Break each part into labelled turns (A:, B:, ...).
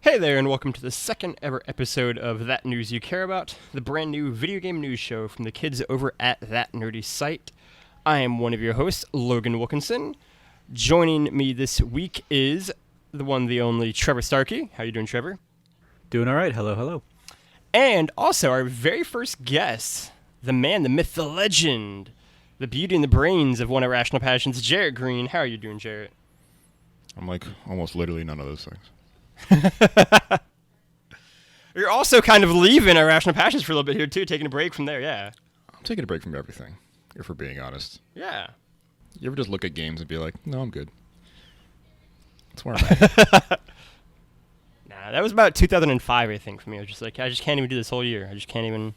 A: Hey there, and welcome to the second ever episode of That News You Care About, the brand new video game news show from the kids over at That Nerdy Site. I am one of your hosts, Logan Wilkinson. Joining me this week is the one, the only Trevor Starkey. How you doing, Trevor?
B: Doing all right. Hello, hello.
A: And also our very first guest, the man, the myth, the legend, the beauty and the brains of one Irrational Passions, Jarrett Green. How are you doing, Jarrett?
C: I'm like almost literally none of those things.
A: You're also kind of leaving Irrational Passions for a little bit here, too, taking a break from there, yeah.
C: I'm taking a break from everything, if we're being honest.
A: Yeah.
C: You ever just look at games and be like, no, I'm good. That's where I'm at.
A: Nah, that was about 2005, I think, for me. I was just like, I just can't even do this whole year. I just can't even...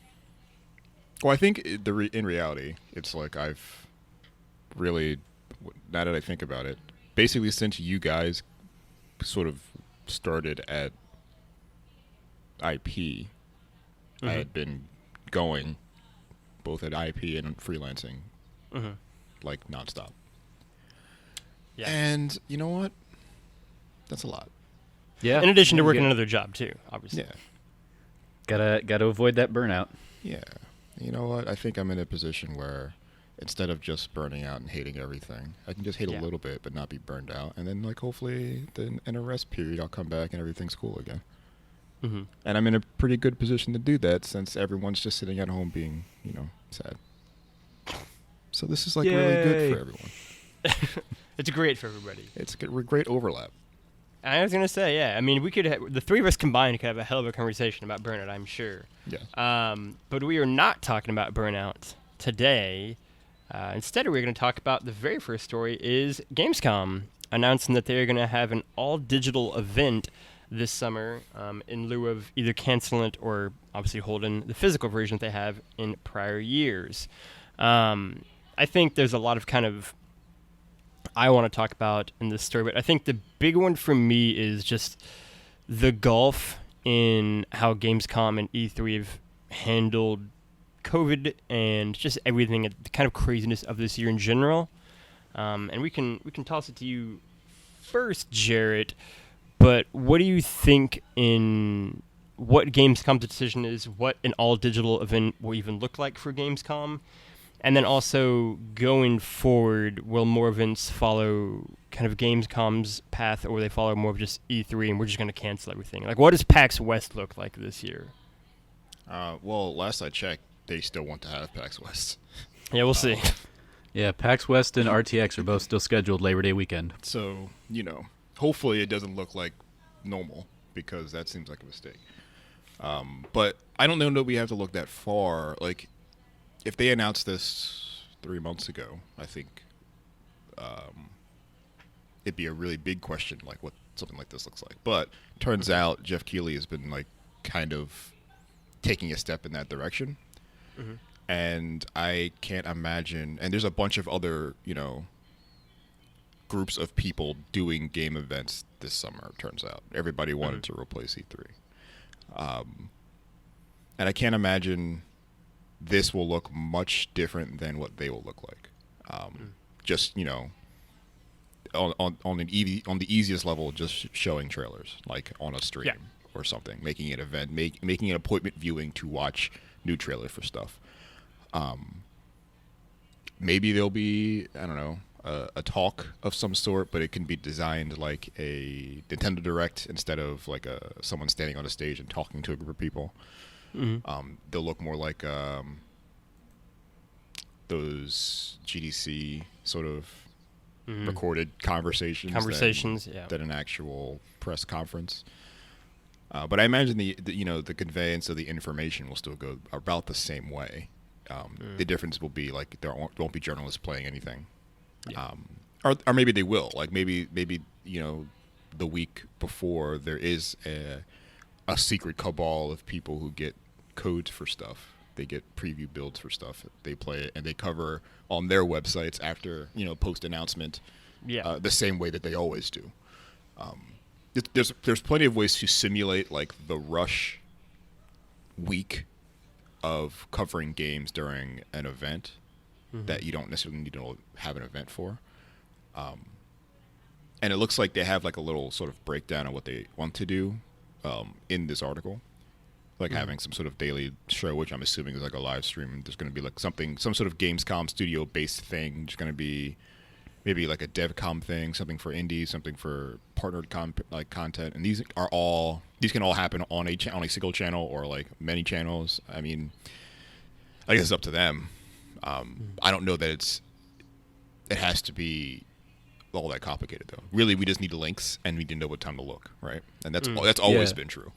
C: Well, I think in reality, it's like I've really, now that I think about it, basically since you guys sort of started at IP, I had been going both at IP and freelancing like nonstop.
A: Yeah.
C: And you know what? That's a lot.
B: Yeah.
A: In addition to working another job, too, obviously.
C: Yeah.
B: Gotta avoid that burnout.
C: Yeah. You know what? I think I'm in a position where instead of just burning out and hating everything, I can just hate a little bit but not be burned out. And then, like, hopefully then in a rest period, I'll come back and everything's cool again.
A: Mm-hmm.
C: And I'm in a pretty good position to do that since everyone's just sitting at home being, sad. So this is, like, really good for everyone.
A: It's great for everybody.
C: It's a great overlap.
A: I was going to say, yeah. I mean, we could the three of us combined could have a hell of a conversation about burnout, I'm sure.
C: Yeah.
A: But we are not talking about burnout today. Instead, we're going to talk about the very first story is Gamescom announcing that they're going to have an all-digital event this summer in lieu of either canceling it or obviously holding the physical version that they have in prior years. I think there's a lot of kind of I want to talk about in this story, but I think the big one for me is just the gulf in how Gamescom and E3 have handled COVID and just everything, the kind of craziness of this year in general. And we can toss it to you first, Jarrett. But what do you think in what Gamescom's decision is, what an all-digital event will even look like for Gamescom? And then also, going forward, will more events follow kind of Gamescom's path, or will they follow more of just E3 and we're just going to cancel everything? Like, what does PAX West look like this year?
C: Well, last I checked, they still want to have PAX West.
A: Yeah, we'll see.
B: Yeah, PAX West and RTX are both still scheduled Labor Day weekend.
C: So, hopefully it doesn't look like normal, because that seems like a mistake. But I don't know that we have to look that far. Like, if they announced this 3 months ago, I think it'd be a really big question, like what something like this looks like. But turns out Geoff Keighley has been like kind of taking a step in that direction.
A: Mm-hmm.
C: And I can't imagine, and there's a bunch of other, groups of people doing game events this summer, it turns out. Everybody wanted to replace E3. And I can't imagine this will look much different than what they will look like. Just, on the easiest level, just showing trailers, like on a stream or something, making it event, making an appointment viewing to watch new trailers for stuff. Maybe there'll be, I don't know, a talk of some sort, but it can be designed like a Nintendo Direct instead of like someone standing on a stage and talking to a group of people. Mm-hmm. They'll look more like those GDC sort of recorded conversations than an actual press conference. But I imagine the conveyance of the information will still go about the same way. The difference will be like there won't be journalists playing anything, or maybe they will. Like maybe the week before there is a secret cabal of people who get codes for stuff. They get preview builds for stuff. They play it and they cover on their websites after post announcement. The same way that they always do. There's plenty of ways to simulate like the rush week of covering games during an event that you don't necessarily need to have an event for. And it looks like they have like a little sort of breakdown of what they want to do. in this article, like having some sort of daily show, which I'm assuming is like a live stream. There's going to be like some sort of Gamescom studio based thing. Just going to be maybe like a DevCom thing, something for indies, something for partnered content, and these can all happen on a single channel or like many channels. I mean, I guess it's up to them. I don't know that it has to be all that complicated though. Really, we just need links and we need to know what time to look, right? And that's always been true.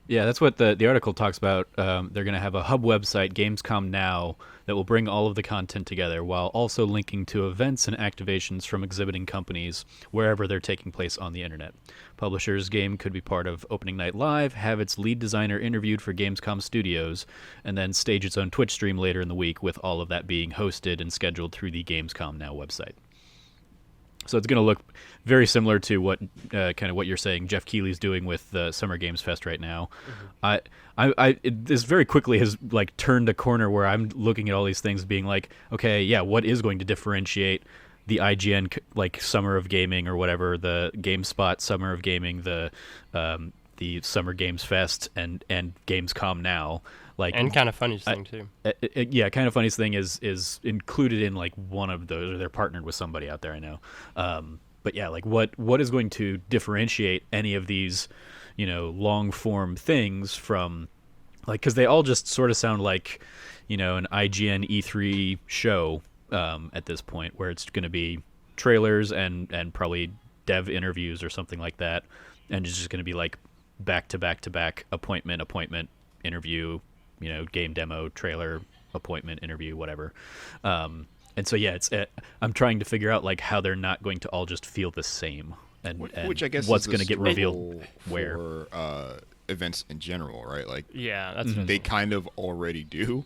B: Yeah, that's what the article talks about. They're going to have a hub website, Gamescom Now, that will bring all of the content together while also linking to events and activations from exhibiting companies wherever they're taking place on the internet. Publishers' game could be part of Opening Night Live, have its lead designer interviewed for Gamescom Studios, and then stage its own Twitch stream later in the week, with all of that being hosted and scheduled through the Gamescom Now website. So it's going to look very similar to what kind of what you're saying Geoff Keighley's doing with the Summer Games Fest right now. This very quickly has like turned a corner where I'm looking at all these things being like, okay, yeah, what is going to differentiate the IGN like Summer of Gaming or whatever, the GameSpot Summer of Gaming, the Summer Games Fest and Gamescom Now? Like,
A: and Kind of Funny's thing too.
B: Yeah, Kind of Funny's thing is included in like one of those, or they're partnered with somebody out there, I know. But yeah, like what is going to differentiate any of these, long form things from, like, because they all just sort of sound like, an IGN E3 show at this point, where it's going to be trailers and probably dev interviews or something like that, and it's just going to be like back to back appointment interview. Game demo, trailer, appointment, interview, whatever. And so, yeah, I'm trying to figure out like how they're not going to all just feel the same, and
C: which I guess
B: what's going to get revealed where.
C: For events in general, right? Like,
A: yeah, that's
C: they kind of already do,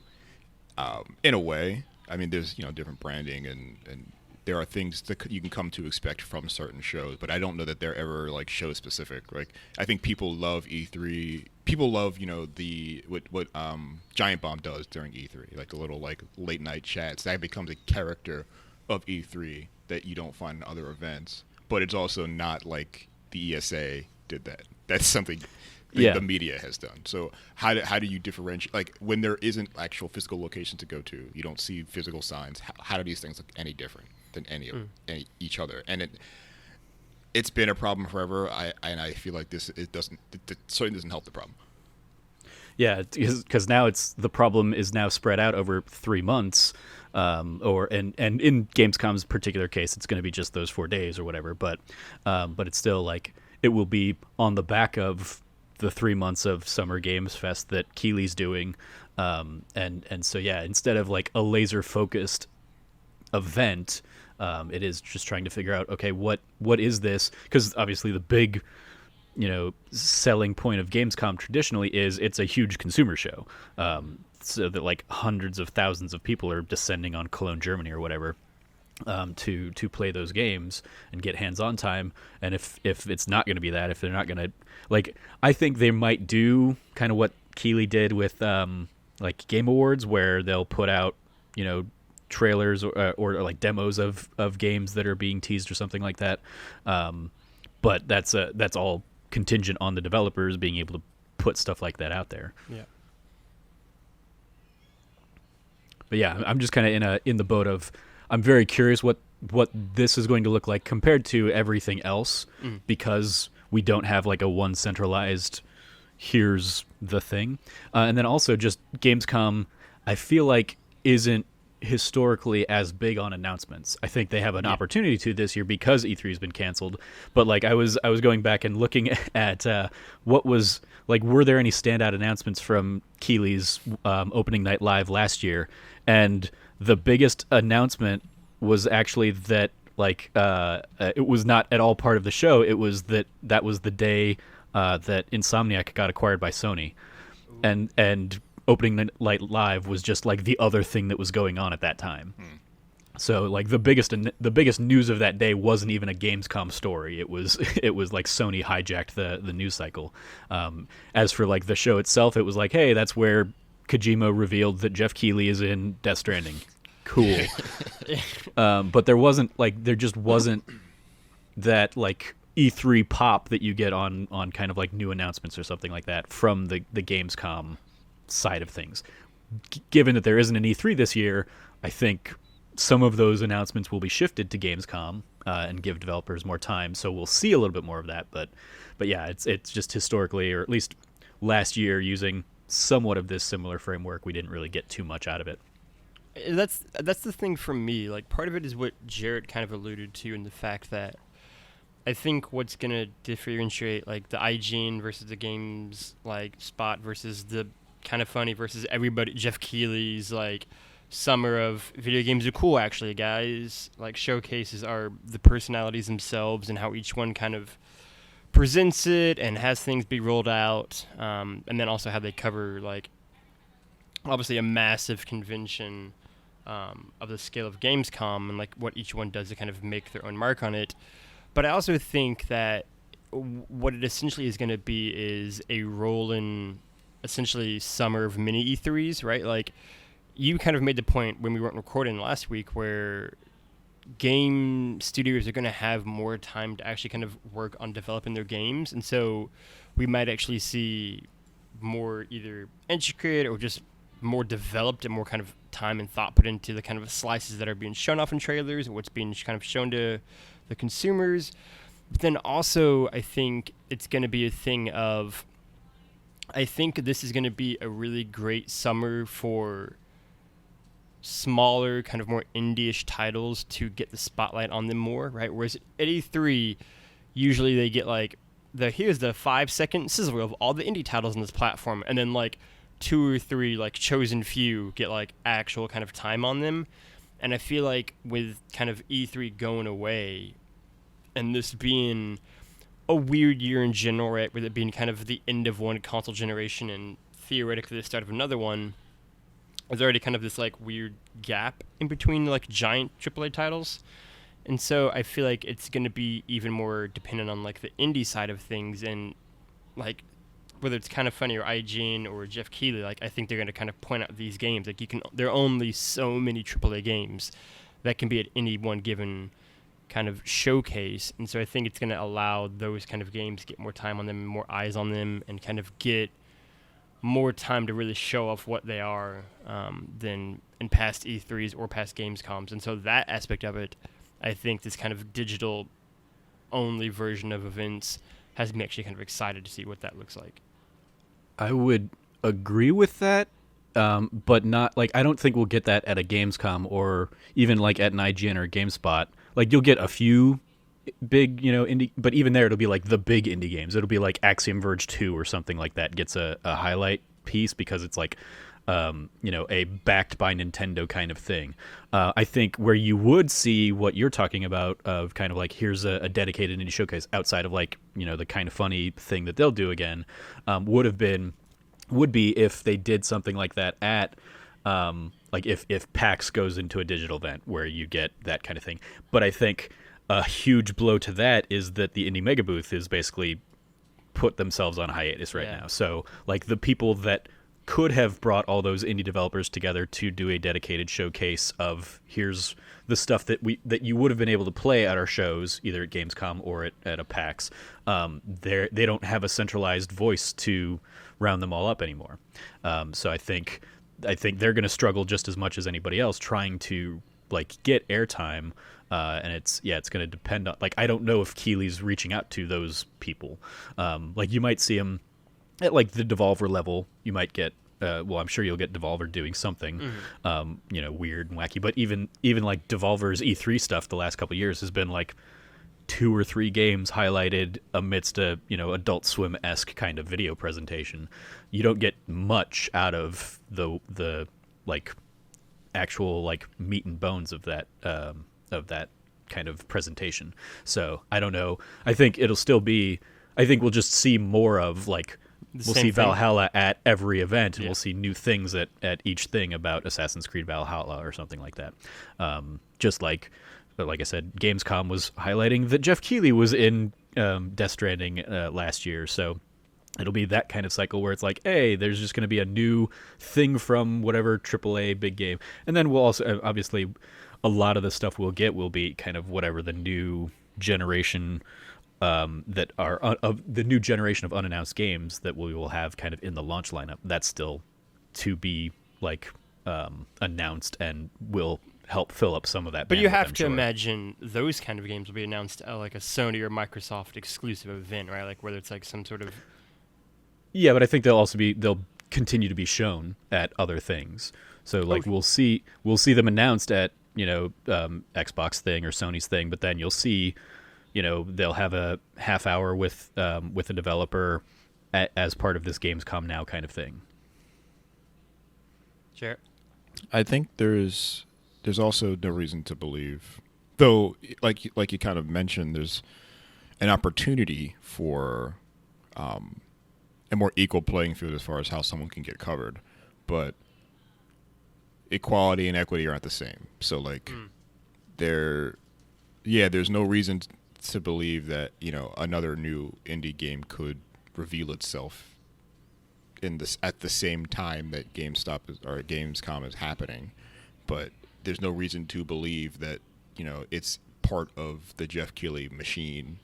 C: in a way. I mean, there's different branding and there are things that you can come to expect from certain shows, but I don't know that they're ever like show specific. Like, I think people love E3. People love what Giant Bomb does during E3, like the little like late night chats. That becomes a character of E3 that you don't find in other events. But it's also not like the ESA did that. That's something the media has done. So how do you differentiate? Like, when there isn't actual physical location to go to, you don't see physical signs. How do these things look any different than any each other? And it's been a problem forever. I feel like it certainly doesn't help the problem.
B: Yeah, because now the problem is now spread out over 3 months, and in Gamescom's particular case, it's going to be just those 4 days or whatever. But it's still like it will be on the back of the 3 months of Summer Games Fest that Keighley's doing, and so yeah, instead of like a laser focused event, it is just trying to figure out, okay, what is this? Because obviously the big selling point of Gamescom traditionally is it's a huge consumer show, so that like hundreds of thousands of people are descending on Cologne, Germany or whatever, to play those games and get hands-on time. And if it's not going to be that, if they're not going to, like, I think they might do kind of what Keighley did with like Game Awards, where they'll put out trailers or like demos of games that are being teased or something like that. But that's all contingent on the developers being able to put stuff like that out there.
A: Yeah.
B: But yeah, I'm just kind of in the boat of, I'm very curious what this is going to look like compared to everything else, because we don't have like a one centralized, here's the thing. And then also just Gamescom, I feel like isn't historically as big on announcements. I think they have an opportunity to this year because E3 has been canceled. But like I was going back and looking at what was like, were there any standout announcements from Keighley's opening night live last year? And the biggest announcement was actually that like it was not at all part of the show. It was that was the day that Insomniac got acquired by Sony, and opening night live was just like the other thing that was going on at that time. So like the biggest news of that day wasn't even a Gamescom story. It was like Sony hijacked the news cycle. As for like the show itself, it was like, hey, that's where Kojima revealed that Geoff Keighley is in Death Stranding. Cool. But there just wasn't that like E3 pop that you get on kind of like new announcements or something like that from the Gamescom side of things. Given that there isn't an E3 this year, I think some of those announcements will be shifted to Gamescom and give developers more time. So we'll see a little bit more of that. But yeah, it's just historically, or at least last year, using somewhat of this similar framework, we didn't really get too much out of it.
A: That's the thing for me. Like, part of it is what Jarrett kind of alluded to, in the fact that I think what's gonna differentiate like the IGN versus the games like Spot versus the Kind of Funny versus everybody, Geoff Keighley's like Summer of Video Games Are Cool, actually, guys, like showcases are the personalities themselves and how each one kind of presents it and has things be rolled out, and then also how they cover like obviously a massive convention of the scale of Gamescom and like what each one does to kind of make their own mark on it. But I also think that what it essentially is going to be is a rolling, essentially, summer of mini E3s, right? Like, you kind of made the point when we weren't recording last week where game studios are going to have more time to actually kind of work on developing their games. And so we might actually see more either intricate or just more developed and more kind of time and thought put into the kind of slices that are being shown off in trailers and what's being kind of shown to the consumers. But then also, I think it's going to be a thing of, I think this is going to be a really great summer for smaller, kind of more indie-ish titles to get the spotlight on them more, right? Whereas at E3, usually they get like, here's the 5-second sizzle of all the indie titles on this platform, and then like 2 or 3 like chosen few get like actual kind of time on them. And I feel like with kind of E3 going away and this being a weird year in general, right, with it being kind of the end of one console generation and theoretically the start of another one, there's already kind of this like weird gap in between like giant AAA titles. And so I feel like it's going to be even more dependent on like the indie side of things, and like whether it's Kind of Funny or IGN or Geoff Keighley, like I think they're going to kind of point out these games. Like there are only so many AAA games that can be at any one given kind of showcase. And so I think it's going to allow those kind of games to get more time on them, more eyes on them, and kind of get more time to really show off what they are than in past E3s or past Gamescoms. And so that aspect of it, I think this kind of digital-only version of events has me actually kind of excited to see what that looks like.
B: I would agree with that, but not like I don't think we'll get that at a Gamescom or even like at an IGN or GameSpot. Like you'll get a few big, indie, but even there it'll be like the big indie games. It'll be like Axiom Verge 2 or something like that gets a highlight piece because it's like a backed by Nintendo kind of thing. I think where you would see what you're talking about of kind of like here's a dedicated indie showcase outside of like the Kind of Funny thing that they'll do again would be if they did something like that at like if PAX goes into a digital event where you get that kind of thing. But I think a huge blow to that is that the Indie Mega Booth is basically put themselves on hiatus right now. So like the people that could have brought all those indie developers together to do a dedicated showcase of here's the stuff that you would have been able to play at our shows, either at Gamescom or at a PAX. They don't have a centralized voice to round them all up anymore. So I think they're going to struggle just as much as anybody else trying to like get airtime. And it's going to depend on like I don't know if Keighley's reaching out to those people. Like you might see him at like the Devolver level. You might get I'm sure you'll get Devolver doing something weird and wacky, but even like Devolver's E3 stuff the last couple of years has been like 2 or 3 games highlighted amidst a Adult Swim-esque kind of video presentation. You don't get much out of the like actual like meat and bones of that kind of presentation. So I don't know. I think it'll still be. I think we'll just see more of like we'll see Valhalla at every event, and we'll see new things at each thing about Assassin's Creed Valhalla or something like that. Just like. But like I said, Gamescom was highlighting that Geoff Keighley was in Death Stranding last year. So it'll be that kind of cycle where it's like, hey, there's just going to be a new thing from whatever AAA big game. And then we'll also, obviously, a lot of the stuff we'll get will be kind of whatever the new generation that are of the new generation of unannounced games that we will have kind of in the launch lineup. That's still to be like announced and will help fill up some of that.
A: But you have to imagine those kind of games will be announced at like a Sony or Microsoft exclusive event, right? Like whether it's like some sort of.
B: Yeah, but I think they'll continue to be shown at other things. So like we'll see them announced at Xbox thing or Sony's thing, but then you'll see, they'll have a half hour with a developer as part of this Gamescom Now kind of thing.
A: Jarrett?
C: I think there's also no reason to believe, though, like you kind of mentioned, there's an opportunity for a more equal playing field as far as how someone can get covered, but equality and equity aren't the same. So like there's no reason to believe that another new indie game could reveal itself at the same time that Gamescom is happening, but there's no reason to believe that it's part of the Geoff Keighley machine,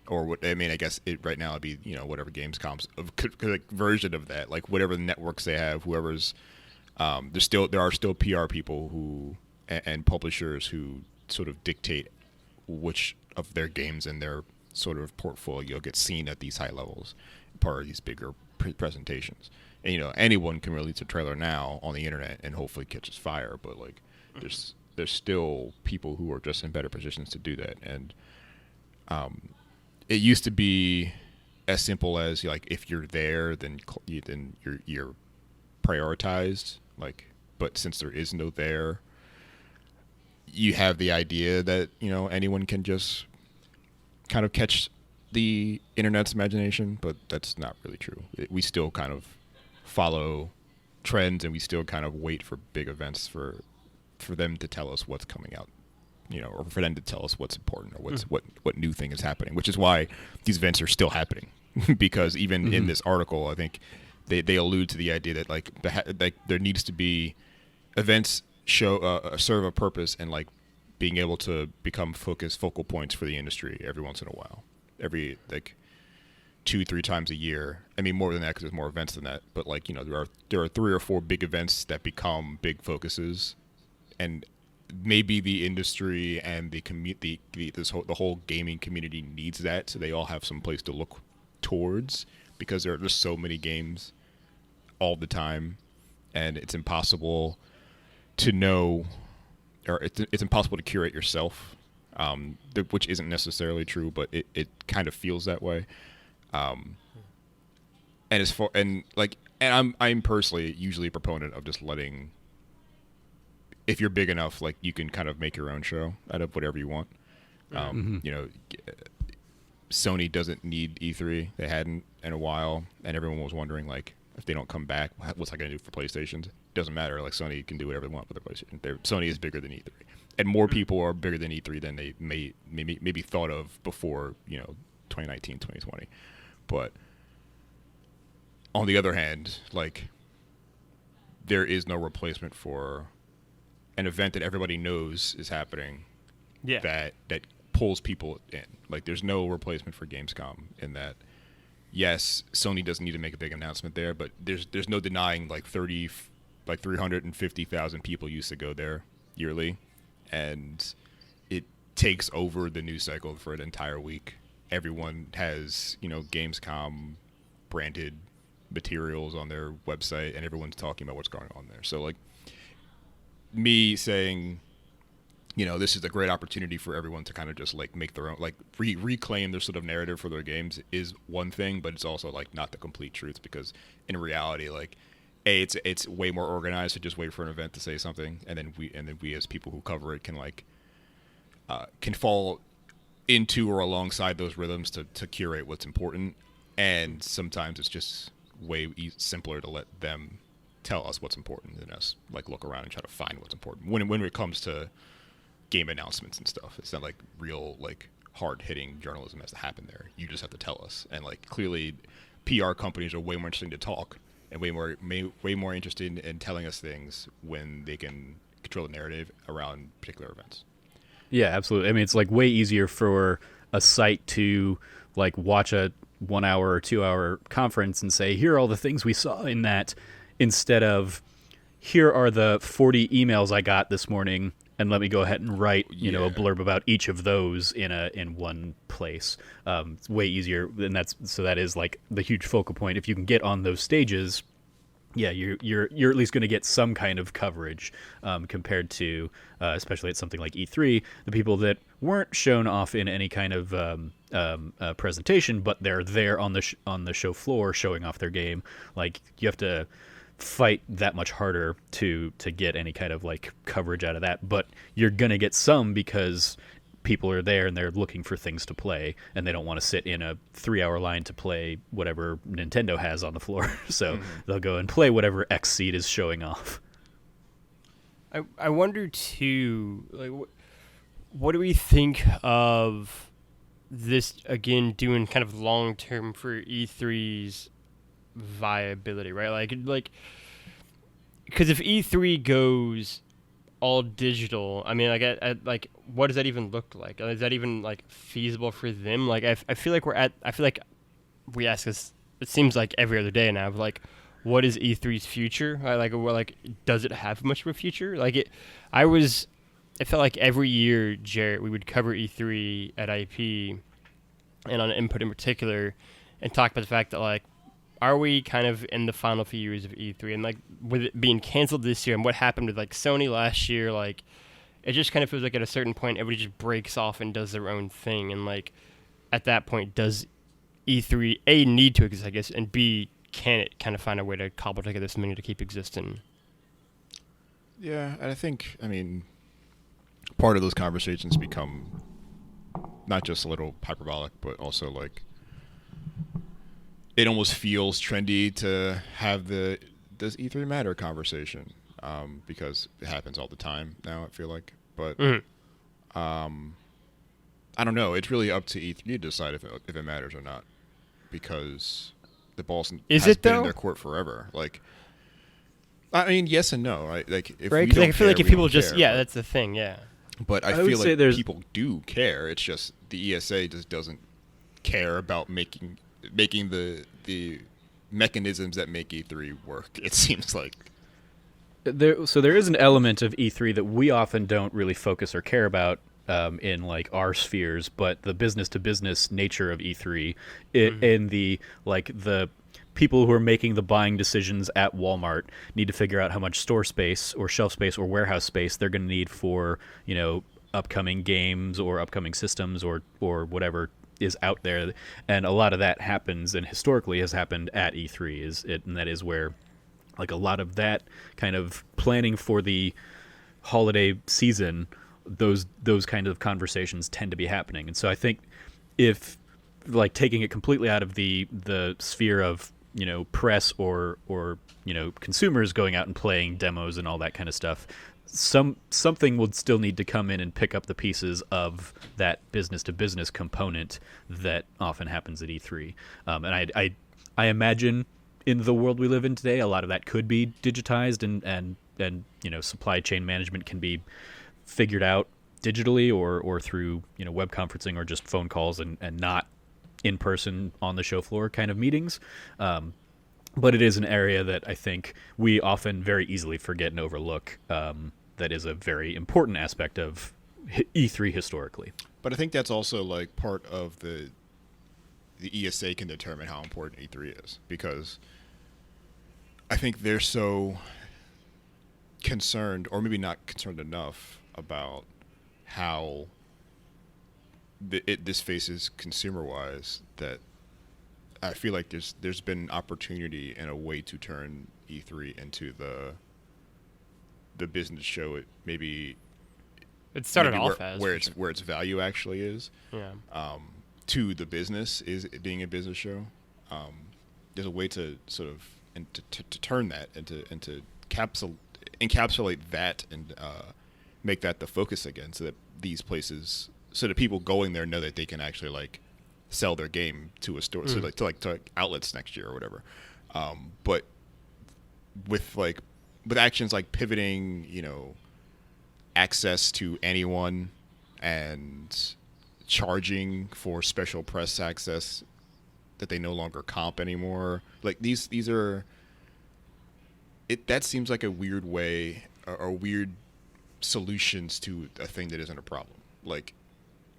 C: or what I mean. I guess right now it'd be whatever Gamescom's version of that, like whatever networks they have, whoever's there are still PR people who and publishers who sort of dictate which of their games in their sort of portfolio gets seen at these high levels, part of these bigger presentations. And anyone can release a trailer now on the internet and hopefully catches fire, but like there's still people who are just in better positions to do that. And it used to be as simple as like if you're there, then you're prioritized. Like, but since there is no there, you have the idea that anyone can just kind of catch the internet's imagination, but that's not really true. We still kind of follow trends, and we still kind of wait for big events for them to tell us what's coming out, or for them to tell us what's important or what new thing is happening. Which is why these events are still happening, because even in this article, I think they allude to the idea that like there needs to be events serve a purpose, and like being able to become focal points for the industry every once in a while. Every like 2-3 times a year. I mean more than that because there's more events than that. But like there are 3 or 4 big events that become big focuses, and maybe the industry and the whole gaming community needs that, so they all have some place to look towards, because there are just so many games all the time, and it's impossible to know, or it's impossible to curate yourself. Which isn't necessarily true, but it kind of feels that way. And I'm personally usually a proponent of just letting, if you're big enough, like you can kind of make your own show out of whatever you want. Sony doesn't need E3; they hadn't in a while, and everyone was wondering like if they don't come back, what's that going to do for PlayStations? Doesn't matter. Like Sony can do whatever they want with their PlayStation. Sony is bigger than E3. And more people are bigger than E3 than they maybe thought of before 2019, 2020. But on the other hand, like there is no replacement for an event that everybody knows is happening.
A: Yeah.
C: That pulls people in. Like there's no replacement for Gamescom in that. Yes, Sony doesn't need to make a big announcement there, but there's no denying like 350,000 people used to go there yearly. And it takes over the news cycle for an entire week. Everyone has, Gamescom branded materials on their website, and everyone's talking about what's going on there. So, like, me saying, this is a great opportunity for everyone to kind of just, like, make their own, like, reclaim their sort of narrative for their games is one thing, but it's also, like, not the complete truth, because in reality, like, it's way more organized to just wait for an event to say something, and then we as people who cover it can can fall into or alongside those rhythms to curate what's important. And sometimes it's just way simpler to let them tell us what's important than us like look around and try to find what's important. When it comes to game announcements and stuff, it's not like real like hard hitting journalism has to happen there. You just have to tell us, and like clearly PR companies are way more interesting to talk. And way more interested in telling us things when they can control the narrative around particular events.
B: Yeah, absolutely. I mean, it's like way easier for a site to like watch a 1 hour or 2 hour conference and say, here are all the things we saw in that, instead of here are the 40 emails I got this morning, and let me go ahead and write, a blurb about each of those in one place. It's way easier, and that is like the huge focal point. If you can get on those stages, yeah, you're at least going to get some kind of coverage compared to, especially at something like E3, the people that weren't shown off in any kind of presentation, but they're there on the show floor showing off their game. Like, you have to fight that much harder to get any kind of like coverage out of that, but you're gonna get some because people are there and they're looking for things to play, and they don't want to sit in a 3-hour line to play whatever Nintendo has on the floor. So they'll go and play whatever X seed is showing off.
A: I wonder too, like, what do we think of this again doing kind of long term for E3's viability, right? Like, because if E3 goes all digital, I mean, like, what does that even look like? Is that even like feasible for them? Like, I feel like we ask this, it seems like every other day now, of like, what is E3's future? Like, does it have much of a future? Like, it felt like every year, Jarrett, we would cover E3 at IP and on Input in particular, and talk about the fact that, like, are we kind of in the final few years of E3? And, like, with it being canceled this year and what happened with, like, Sony last year, like, it just kind of feels like at a certain point everybody just breaks off and does their own thing. And, like, at that point, does E3, A, need to exist, I guess, and B, can it kind of find a way to cobble together something to keep existing?
C: Yeah, and I mean, part of those conversations become not just a little hyperbolic, but also, like, it almost feels trendy to have the does E3 matter conversation, because it happens all the time now, I feel like. But I don't know. It's really up to E3 to decide if it matters or not, because the ball has been in their court forever. Like, I mean, yes and no, right? Like, if
A: right,
C: we don't
A: I feel like if people just
C: care,
A: that's the thing, yeah.
C: But I feel like people do care. It's just the ESA just doesn't care about making the mechanisms that make E3 work, it seems like.
B: There is an element of E3 that we often don't really focus or care about in, like, our spheres, but the business-to-business nature of E3, in the people who are making the buying decisions at Walmart need to figure out how much store space or shelf space or warehouse space they're going to need for, upcoming games or upcoming systems or whatever is out there. And a lot of that happens, and historically has happened at E3, and that is where, like, a lot of that kind of planning for the holiday season, those kind of conversations tend to be happening. And so I think, if, like, taking it completely out of the sphere of press or consumers going out and playing demos and all that kind of stuff, something would still need to come in and pick up the pieces of that business to business component that often happens at E3. And I imagine in the world we live in today, a lot of that could be digitized, and supply chain management can be figured out digitally or through web conferencing or just phone calls and not in person on the show floor kind of meetings. But it is an area that I think we often very easily forget and overlook. That is a very important aspect of E3 historically.
C: But I think that's also, like, part of the ESA can determine how important E3 is, because I think they're so concerned, or maybe not concerned enough, about how this faces consumer-wise, that I feel like there's been an opportunity and a way to turn E3 into the business show.
A: It started off as
C: where its value actually is.
A: Yeah.
C: To the business is it being a business show. There's a way to sort of to turn that into encapsulate that and make that the focus again, so that these places, so that people going there know that they can actually, like, sell their game to a store, so to outlets next year or whatever. But with actions like pivoting, access to anyone, and charging for special press access that they no longer comp anymore. Like these are. That seems like a weird way or weird solutions to a thing that isn't a problem. Like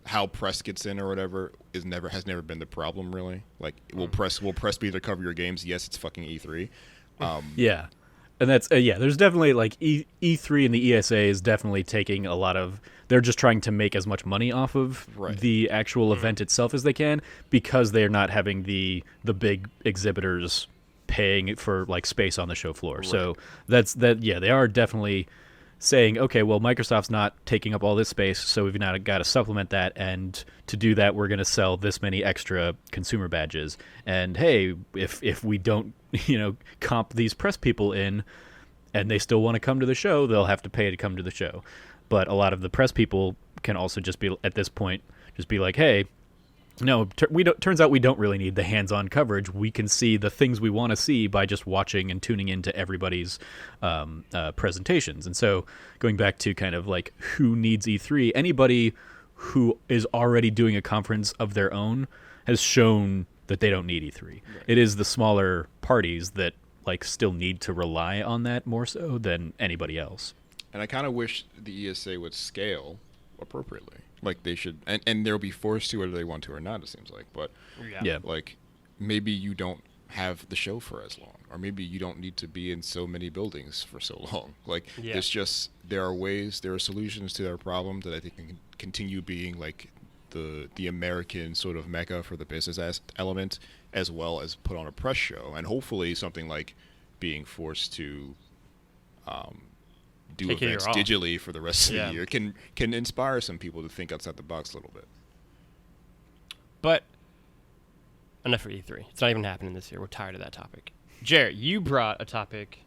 C: how press gets in or whatever has never been the problem really. Like will press be there to cover your games? Yes, it's fucking E3.
B: Yeah. And that's there's definitely like E3 and the ESA is definitely taking a lot of, they're just trying to make as much money off of the actual event itself as they can, because they're not having the big exhibitors paying for like space on the show floor. Right. So they are definitely saying, okay, well, Microsoft's not taking up all this space, so we've now got to supplement that, and to do that we're going to sell this many extra consumer badges. And hey, if we don't comp these press people in and they still want to come to the show, they'll have to pay to come to the show. But a lot of the press people can also just be, at this point, just be like, hey, no, turns out we don't really need the hands-on coverage. We can see the things we want to see by just watching and tuning into everybody's presentations. And so going back to kind of like who needs E3, anybody who is already doing a conference of their own has shown that they don't need E3. Right. It is the smaller parties that like still need to rely on that more so than anybody else.
C: And I kind of wish the ESA would scale appropriately. Like they should, and they'll be forced to whether they want to or not, it seems like. But like maybe you don't have the show for as long, or maybe you don't need to be in so many buildings for so long. Like there are solutions to their problem that I think can continue being like the American sort of mecca for the business element, as well as put on a press show, and hopefully something like being forced to do events digitally for the rest of the year can inspire some people to think outside the box a little bit.
A: But enough for E3. It's not even happening this year. We're tired of that topic. Jarrett, you brought a topic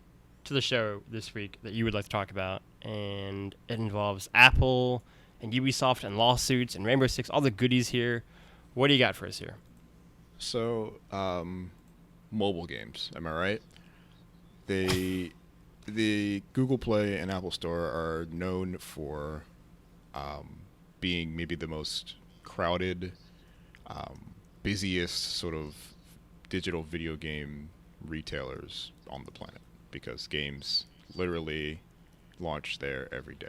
A: to the show this week that you would like to talk about, and it involves Apple and Ubisoft and lawsuits and Rainbow Six, all the goodies here. What do you got for us here?
C: So, mobile games, am I right? The Google Play and Apple Store are known for being maybe the most crowded, busiest sort of digital video game retailers on the planet, because games literally launch there every day.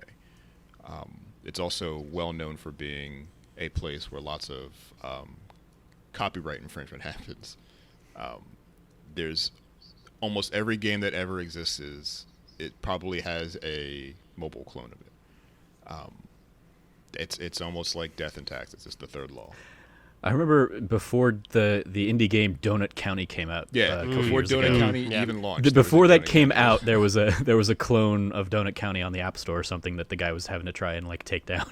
C: It's also well known for being a place where lots of copyright infringement happens. There's almost every game that ever exists it probably has a mobile clone of it. It's almost like death and taxes. It's the third law.
B: I remember before the indie game Donut County came out.
C: Yeah, before Donut County even launched.
B: Before that came out, there was a clone of Donut County on the App Store or something that the guy was having to try and like take down.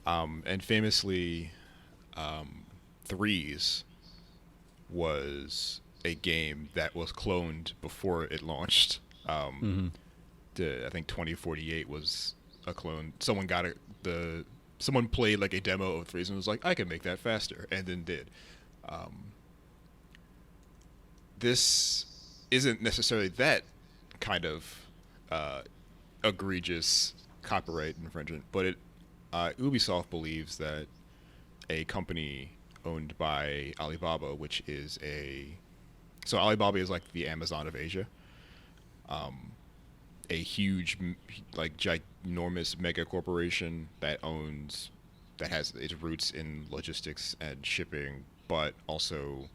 C: And famously, Threes was a game that was cloned before it launched. I think 2048 was a clone. Someone got someone played like a demo of Threes and was like, I can make that faster, and then did. This isn't necessarily that kind of egregious copyright infringement, but Ubisoft believes that a company owned by Alibaba, which is so Alibaba is like the Amazon of Asia. A huge, like ginormous mega corporation that has its roots in logistics and shipping, but also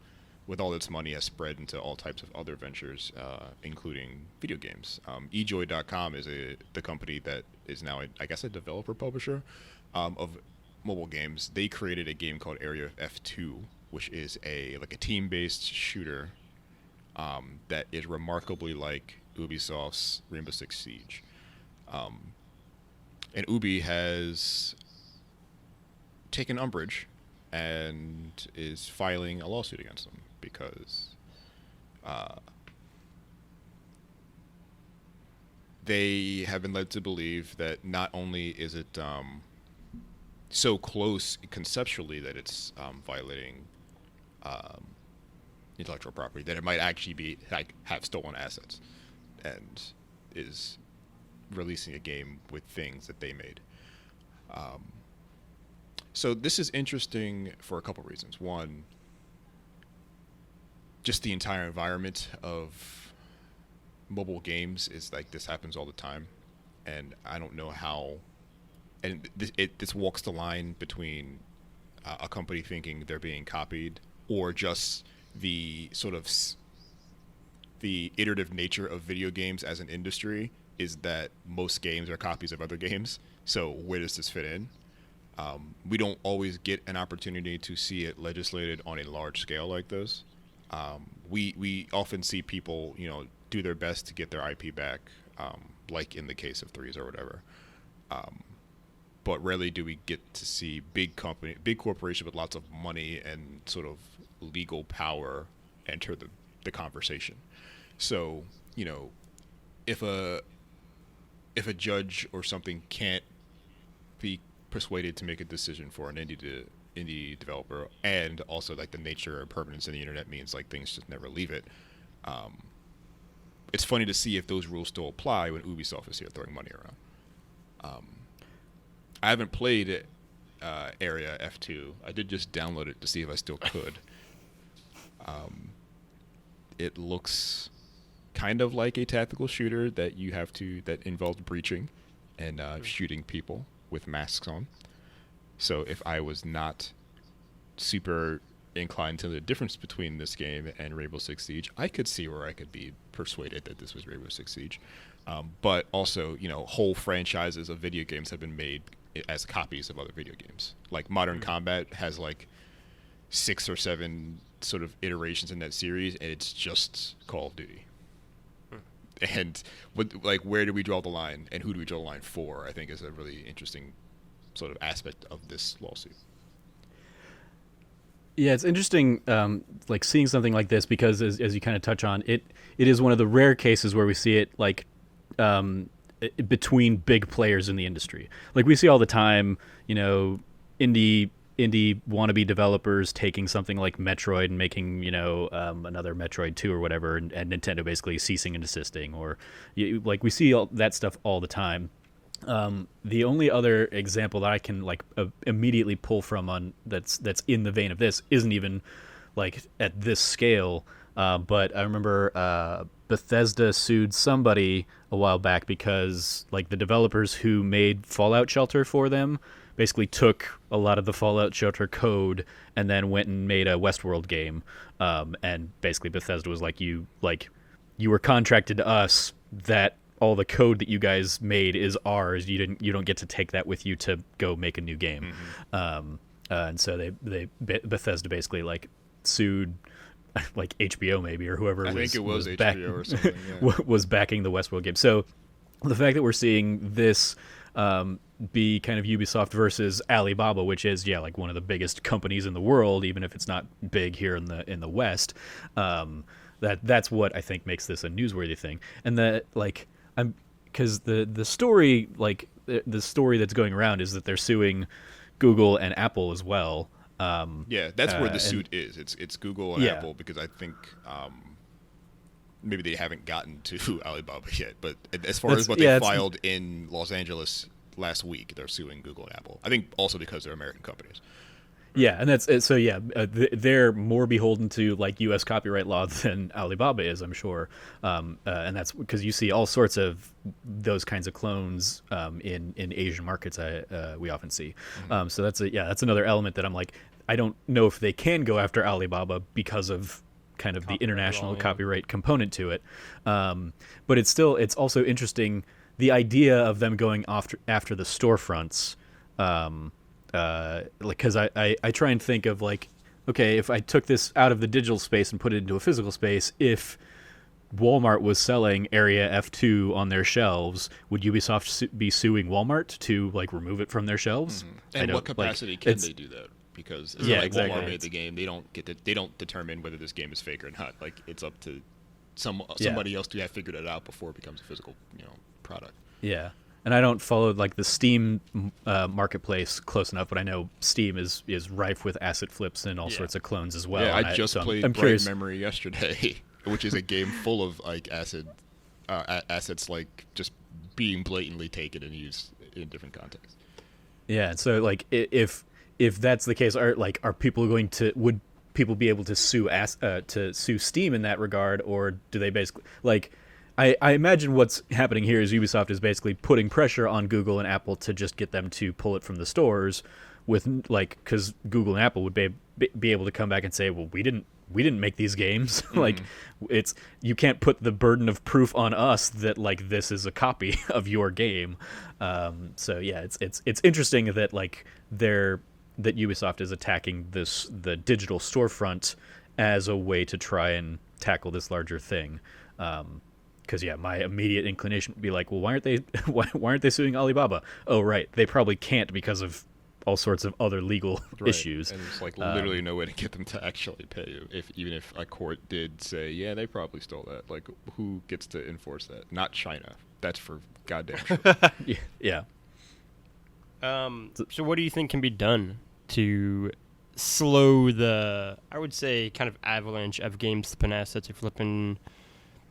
C: with all its money has spread into all types of other ventures, including video games. eJoy.com is the company that is now, I guess, a developer publisher of mobile games. They created a game called Area F2, which is a team-based shooter that is remarkably like Ubisoft's Rainbow Six Siege. And Ubi has taken umbrage and is filing a lawsuit against them because they have been led to believe that not only is it so close conceptually that it's violating intellectual property, that it might actually be have stolen assets and is releasing a game with things that they made. So this is interesting for a couple reasons. One, just the entire environment of mobile games is like this happens all the time, and I don't know how. And this walks the line between a company thinking they're being copied, or just the sort of the iterative nature of video games as an industry is that most games are copies of other games. So where does this fit in? We don't always get an opportunity to see it legislated on a large scale like this. We often see people, do their best to get their IP back, like in the case of Threes or whatever. But rarely do we get to see big corporation with lots of money and sort of legal power enter the conversation. So, if a judge or something can't be persuaded to make a decision for an indie developer, and also like the nature and permanence in the internet means like things just never leave it. It's funny to see if those rules still apply when Ubisoft is here throwing money around. I haven't played Area F2. I did just download it to see if I still could. It looks kind of like a tactical shooter that involves breaching and shooting people with masks on. So if I was not super inclined to the difference between this game and Rainbow Six Siege, I could see where I could be persuaded that this was Rainbow Six Siege. But also, whole franchises of video games have been made as copies of other video games. Like Modern Combat has like 6 or 7 sort of iterations in that series, and it's just Call of Duty. And where do we draw the line, and who do we draw the line for? I think is a really interesting sort of aspect of this lawsuit.
B: Yeah, it's interesting, seeing something like this because, as you kind of touch on, it is one of the rare cases where we see it between big players in the industry. Like we see all the time, indie wannabe developers taking something like Metroid and making another Metroid 2 or whatever, and Nintendo basically ceasing and desisting, or we see all that stuff all the time. The only other example that I can immediately pull from that's in the vein of this isn't even at this scale, but I remember Bethesda sued somebody a while back because the developers who made Fallout Shelter for them basically took a lot of the Fallout Shelter code and then went and made a Westworld game, and basically Bethesda was you were contracted to us that all the code that you guys made is ours. You don't get to take that with you to go make a new game. Mm-hmm. And so Bethesda basically sued HBO maybe, or whoever
C: I think it was HBO or something, yeah.
B: was backing the Westworld game. So the fact that we're seeing this be kind of Ubisoft versus Alibaba, which is one of the biggest companies in the world, even if it's not big here in the West, that's what I think makes this a newsworthy thing. And that because the story the story that's going around is that they're suing Google and Apple as well.
C: That's where the suit is. It's Google and Apple, because I think maybe they haven't gotten to Alibaba yet. But as far as what they filed in Los Angeles last week, they're suing Google and Apple. I think also because they're American companies.
B: Yeah, and they're more beholden to U.S. copyright law than Alibaba is, I'm sure, and that's because you see all sorts of those kinds of clones in Asian markets. We often see, so that's another element that I'm I don't know if they can go after Alibaba because of kind of copyright, the international copyright component to it, but it's also interesting the idea of them going after the storefronts. Because I try and think of okay, if I took this out of the digital space and put it into a physical space, if Walmart was selling Area F2 on their shelves, would Ubisoft be suing Walmart to remove it from their shelves?
C: Mm-hmm. And what capacity can they do that? Because
B: exactly.
C: Walmart made the game, they don't determine whether this game is fake or not. It's up to somebody else to have figured it out before it becomes a physical product.
B: Yeah. And I don't follow the Steam marketplace close enough, but I know Steam is rife with asset flips and all sorts of clones as well.
C: Yeah, I just played Bright Memory yesterday, which is a game full of assets just being blatantly taken and used in different contexts.
B: Yeah, so if if that's the case, would people be able to sue Steam in that regard, or do they basically like? I imagine what's happening here is Ubisoft is basically putting pressure on Google and Apple to just get them to pull it from the stores, because Google and Apple would be able to come back and say, well, we didn't make these games. You can't put the burden of proof on us that like this is a copy of your game. So yeah, it's interesting that that Ubisoft is attacking the digital storefront as a way to try and tackle this larger thing. Because my immediate inclination would be like, well, why aren't they suing Alibaba? Oh, right, they probably can't because of all sorts of other legal issues.
C: And there's literally no way to get them to actually pay you. Even if a court did say, yeah, they probably stole that. Like, who gets to enforce that? Not China. That's for goddamn sure.
B: Yeah.
A: So what do you think can be done to slow the, I would say, kind of avalanche of games flipping assets or flipping,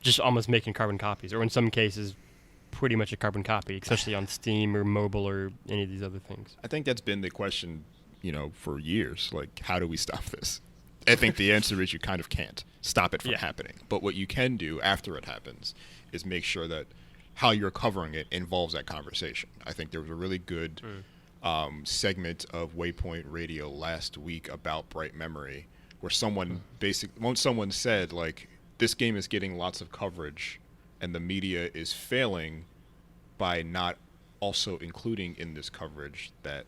A: just almost making carbon copies, or in some cases, pretty much a carbon copy, especially on Steam or mobile or any of these other things?
C: I think that's been the question, for years. Like, how do we stop this? I think the answer is you kind of can't stop it from happening. But what you can do after it happens is make sure that how you're covering it involves that conversation. I think there was a really good segment of Waypoint Radio last week about Bright Memory, where someone said, like, this game is getting lots of coverage and the media is failing by not also including in this coverage that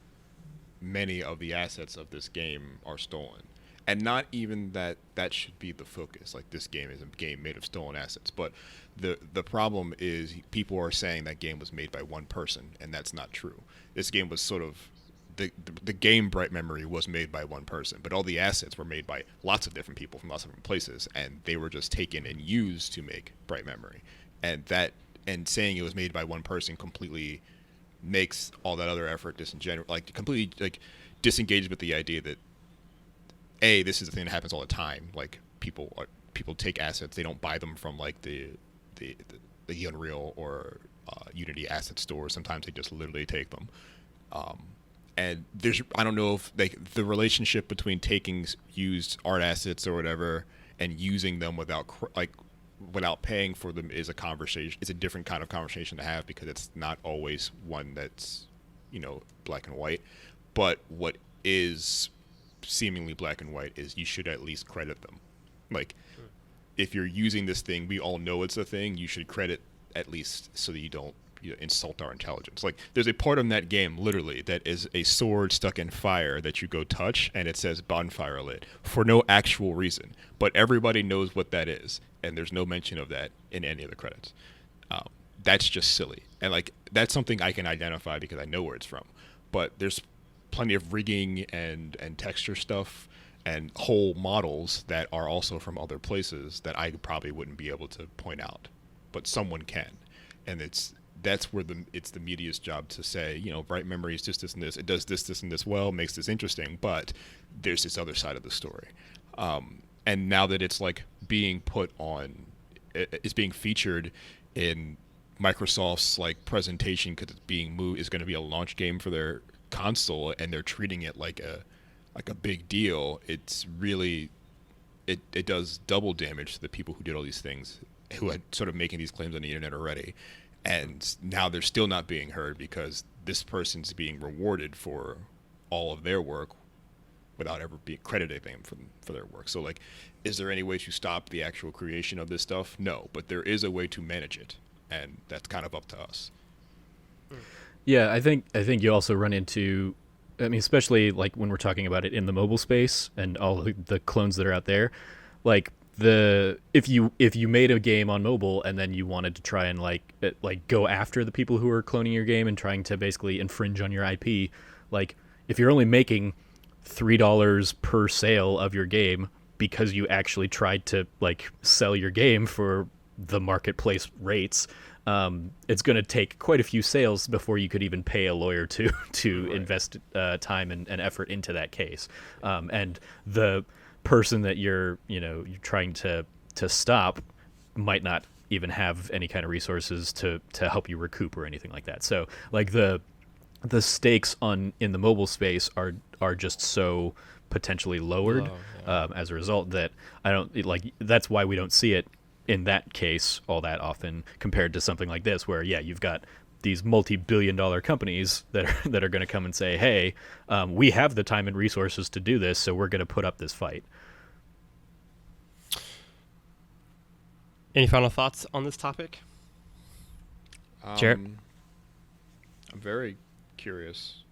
C: many of the assets of this game are stolen. And not even that should be the focus. Like, this game is a game made of stolen assets. But the problem is people are saying that game was made by one person, and that's not true. This game was sort of... The game Bright Memory was made by one person, but all the assets were made by lots of different people from lots of different places, and they were just taken and used to make Bright Memory. And saying it was made by one person completely makes all that other effort disingenuous, completely disengaged with the idea that this is a thing that happens all the time. Like, people take assets, they don't buy them from the Unreal or Unity asset stores. Sometimes they just literally take them. And I don't know if the relationship between taking used art assets or whatever and using them without paying for them is a conversation. It's a different kind of conversation to have, because it's not always one that's, black and white. But what is seemingly black and white is you should at least credit them. Like, if you're using this thing, we all know it's a thing, you should credit at least so that you don't insult our intelligence. Like, there's a part in that game, literally, that is a sword stuck in fire that you go touch, and it says bonfire lit for no actual reason. But everybody knows what that is, and there's no mention of that in any of the credits. That's just silly. And, that's something I can identify because I know where it's from. But there's plenty of rigging and texture stuff and whole models that are also from other places that I probably wouldn't be able to point out. But someone can. And that's where it's the media's job to say, Bright Memory is just this and this. It does this and this well, makes this interesting, but there's this other side of the story. And now that it's being put on, it's being featured in Microsoft's presentation because it's being moved, is going to be a launch game for their console, and they're treating it like a big deal. It's really it does double damage to the people who did all these things, who had sort of making these claims on the internet already. And now they're still not being heard because this person's being rewarded for all of their work without ever being credited them for their work. So, is there any way to stop the actual creation of this stuff? No, but there is a way to manage it, and that's kind of up to us.
B: Yeah, I think you also run into, especially when we're talking about it in the mobile space and all the clones that are out there, if you made a game on mobile and then you wanted to try and go after the people who are cloning your game and trying to basically infringe on your IP, if you're only making $3 per sale of your game because you actually tried to sell your game for the marketplace rates, it's going to take quite a few sales before you could even pay a lawyer to invest time and effort into that case. And the person that you're trying to stop might not even have any kind of resources to help you recoup or anything like that. So the stakes in the mobile space are just so potentially lowered as a result that that's why we don't see it in that case all that often compared to something like this where you've got these multi-billion-dollar companies that are going to come and say, hey, we have the time and resources to do this, so we're going to put up this fight.
A: Any final thoughts on this topic? Jarrett?
C: I'm very curious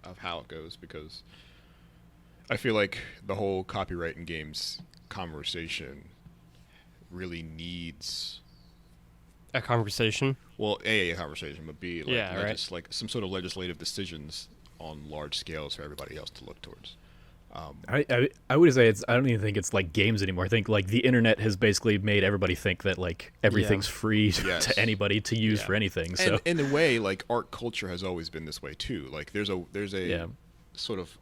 C: of how it goes because I feel like the whole copyright in games conversation really needs
A: a conversation.
C: Well, a conversation, but B, like some sort of legislative decisions on large scales for everybody else to look towards.
B: I would say I don't even think it's like games anymore. I think like the internet has basically made everybody think that like everything's free to anybody to use for anything. So
C: and in a way, like art culture has always been this way too. Like there's a sort of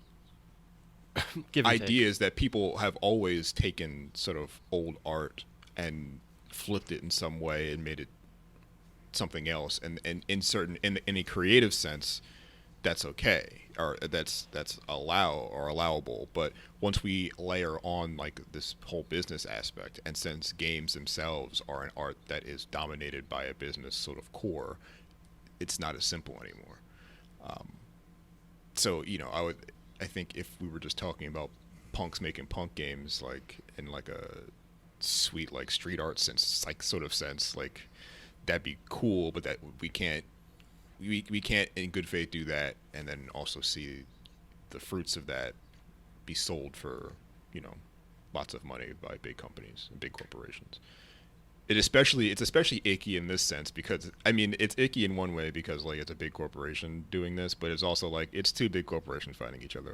C: ideas that people have always taken sort of old art and flipped it in some way and made it something else. And in a creative sense, that's okay. Or that's allowable, but once we layer on like this whole business aspect, and since games themselves are an art that is dominated by a business sort of core, it's not as simple anymore. So I think if we were just talking about punks making punk games like in like a sweet like street art sense, like sort of sense, like that'd be cool, but that we can't in good faith do that and then also see the fruits of that be sold for lots of money by big companies and big corporations. It's especially icky in this sense because I mean it's icky in one way because like it's a big corporation doing this, but it's also like it's two big corporations fighting each other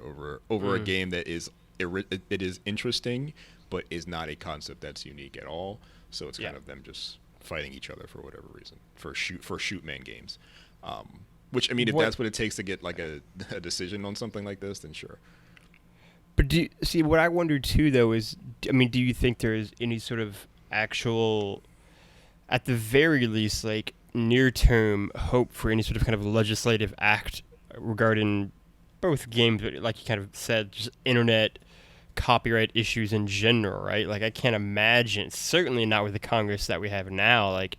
C: over a game that is it is interesting but is not a concept that's unique at all. So it's kind of them just fighting each other for whatever reason for shoot man games. Which I mean, if that's what it takes to get like a decision on something like this, then sure.
A: But what I wonder too, though, is, I mean, do you think there is any sort of actual, at the very least, like near-term hope for any sort of kind of legislative act regarding both games, but like you kind of said, just internet copyright issues in general, right? Like I can't imagine, certainly not with the Congress that we have now, like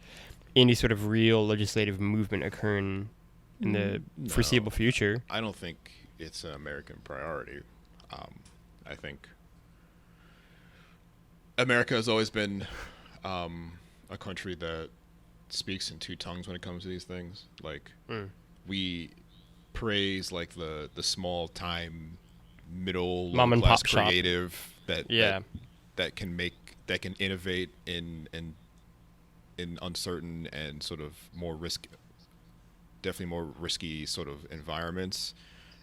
A: any sort of real legislative movement occurring in the foreseeable future.
C: I don't think it's an American priority. I think America has always been a country that speaks in two tongues when it comes to these things. Like we praise like the small time middle
A: mom and
C: class
A: pop
C: creative that can innovate in uncertain and sort of definitely more risky sort of environments,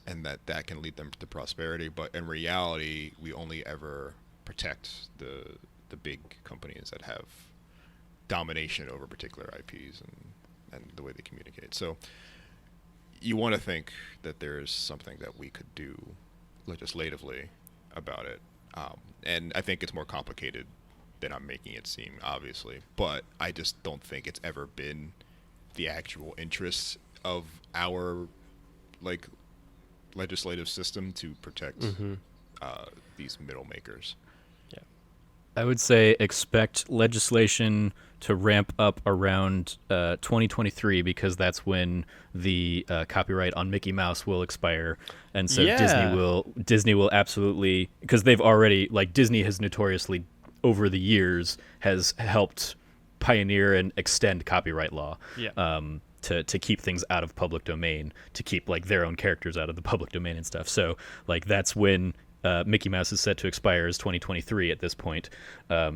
C: and that can lead them to prosperity. But in reality, we only ever protect the big companies that have domination over particular IPs and the way they communicate. So you want to think that there's something that we could do legislatively about it. And I think it's more complicated than I'm making it seem, obviously. But I just don't think it's ever been the actual interests of our like legislative system to protect these middle makers.
B: Yeah, I would say expect legislation to ramp up around 2023 because that's when the copyright on Mickey Mouse will expire, and so Disney will absolutely, because they've already, like, Disney has notoriously over the years has helped pioneer and extend copyright law to keep things out of public domain, to keep like their own characters out of the public domain and stuff. So like that's when Mickey Mouse is set to expire is 2023 at this point.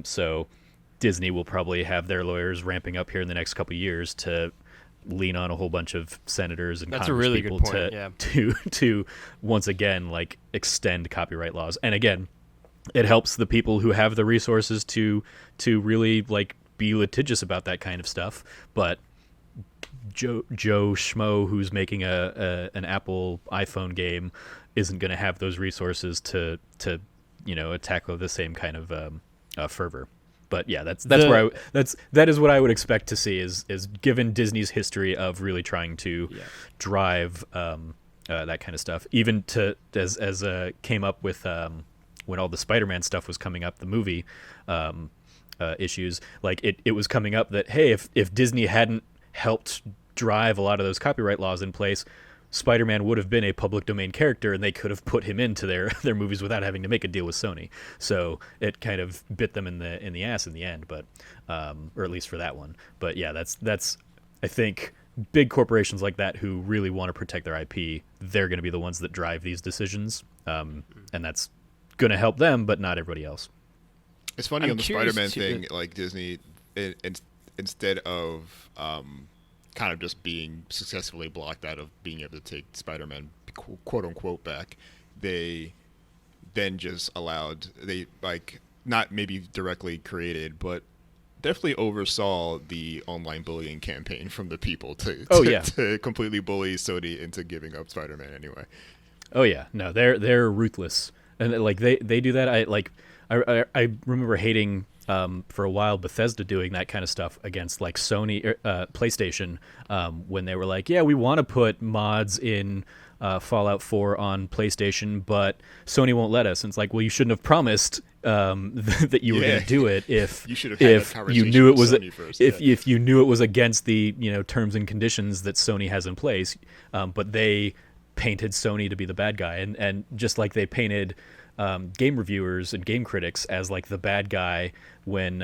B: So Disney will probably have their lawyers ramping up here in the next couple of years to lean on a whole bunch of senators and Congress people to once again like extend copyright laws. And again, it helps the people who have the resources to really like be litigious about that kind of stuff. But Joe Schmo who's making an Apple iPhone game isn't going to have those resources to tackle the same kind of fervor. But yeah, that is what I would expect to see is given Disney's history of really trying to drive that kind of stuff, even to as came up with when all the Spider-Man stuff was coming up, the movie issues, like it was coming up that, hey, if Disney hadn't helped drive a lot of those copyright laws in place, Spider-Man would have been a public domain character, and they could have put him into their movies without having to make a deal with Sony. So it kind of bit them in the ass in the end, but or at least for that one. But yeah, that's I think big corporations like that who really want to protect their IP, they're going to be the ones that drive these decisions, and that's going to help them, but not everybody else.
C: It's funny on the Spider-Man thing, like Disney, instead of kind of just being successfully blocked out of being able to take Spider-Man quote unquote back, they then just allowed, they like not maybe directly created, but definitely oversaw the online bullying campaign from the people to completely bully Sony into giving up Spider-Man anyway.
B: Oh yeah, no, they're ruthless, and like they do that. I remember hating for a while Bethesda doing that kind of stuff against like Sony, PlayStation, when they were like, yeah, we want to put mods in Fallout 4 on PlayStation, but Sony won't let us. And it's like, well, you shouldn't have promised that you were going to do it if you knew it was if you knew it was against the terms and conditions that Sony has in place. But they painted Sony to be the bad guy, and just like they painted game reviewers and game critics as like the bad guy when